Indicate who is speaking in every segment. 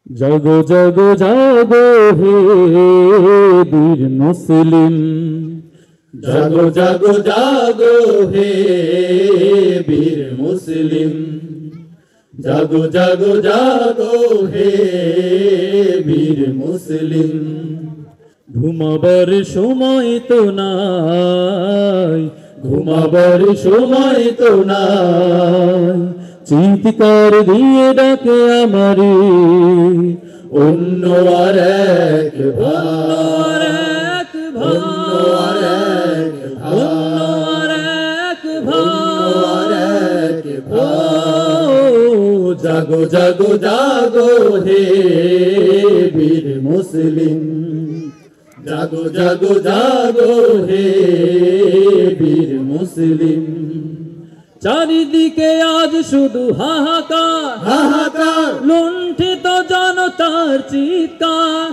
Speaker 1: জাগো জাগো জাগো হে বীর মুসলিম,
Speaker 2: জাগো জাগো জাগো হে বীর মুসলিম, জাগো জাগো জাগো হে বীর মুসলিম।
Speaker 1: ঘুমাবার সময় তো নাই,
Speaker 2: ঘুমাবার সময় তো নাই,
Speaker 1: চিৎকার দিয়ে ডাকে আমারে
Speaker 2: অন্য আর এক ভাই, অন্য আর এক ভাই। জাগো জাগো জাগো হে বীর মুসলিম, জাগো জাগো জাগো হে বীর মুসলিম।
Speaker 1: চারিদিকে আজ শুধু হাহাকার,
Speaker 2: হাহাকার,
Speaker 1: লুণ্ঠিত জনতার চিৎকার,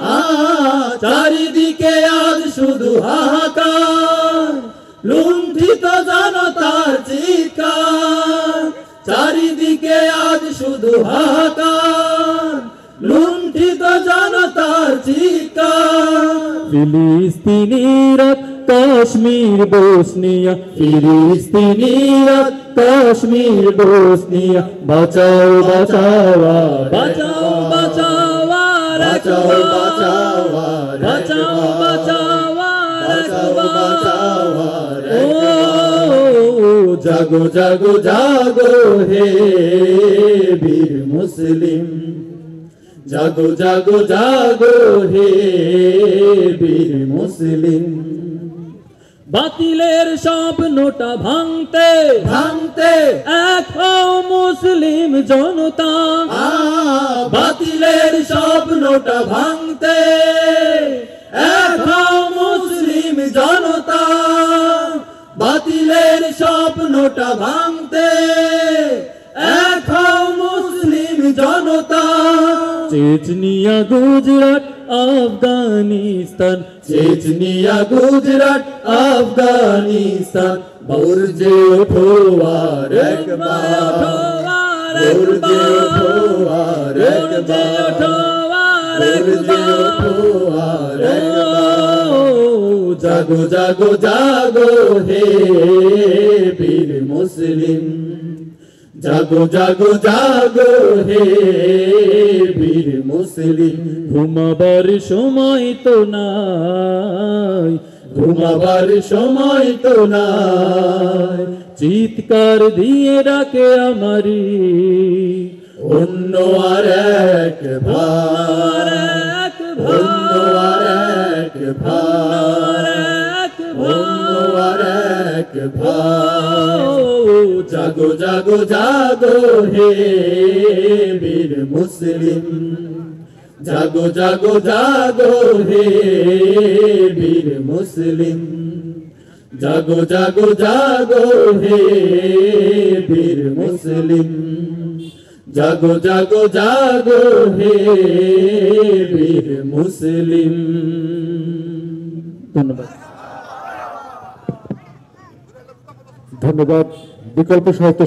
Speaker 2: চারিদিকে আজ শুধু হাহাকার, লুণ্ঠিত জনতার চিৎকার। চারিদিকে আজ শুধু হাহাকার, লুণ্ঠিত জনতার চিৎকার।
Speaker 1: ফিলিস্তিনিরা কাশ্মীর বসনিয়া,
Speaker 2: ফিলিস্তিনিরা কাশ্মীর বসনিয়া, বাঁচাও বাঁচাও
Speaker 1: বাঁচাও বাঁচাও
Speaker 2: বাঁচাও বাঁচাও
Speaker 1: বাঁচাও
Speaker 2: বাঁচাও বাঁচাও।
Speaker 1: ও
Speaker 2: জাগো জাগো জাগো হে বীর মুসলিম, জাগো জাগো জাগো হে বীর মুসলিম।
Speaker 1: বাতিলের স্বপ্নটা ভাঙতে
Speaker 2: ভাঙতে
Speaker 1: এক হও মুসলিম জনতা,
Speaker 2: বাতিলের স্বপ্নটা ভাঙতে এক হও মুসলিম জনতা। বাতিলের স্বপ্নটা ভাঙতে এক হও মুসলিম জনতা।
Speaker 1: চেচনিয়া গুজরাট আফগানিস্তান,
Speaker 2: চেচনিয়া গুজরাট আফগানিস্তান, বুর্জে ওঠো আর একবার, বুর্জে ওঠো আর একবার, বুর্জে ওঠো আর একবার। জাগো জাগো জাগো হে বীর মুসলিম, জাগো জাগো জাগো হে বীর মুসলিম।
Speaker 1: ঘুমাবার সময় তো নাই,
Speaker 2: ঘুমাবার সময় তো নাই,
Speaker 1: চিৎকার দিয়ে ডাকে আমারি
Speaker 2: অন্য আর এক ভাই, অন্য আর এক ভাই, অন্য আর এক ভাই। জাগো জাগো জাগো হে বীর মুসলিম, জাগো জাগো জাগো হে বীর মুসলিম, জাগো জাগো জাগো হে বীর মুসলিম, জাগো জাগো জাগো হে বীর মুসলিম।
Speaker 1: ধন্যবাদ। ধন্যবাদ বিকল্প সাহিত্য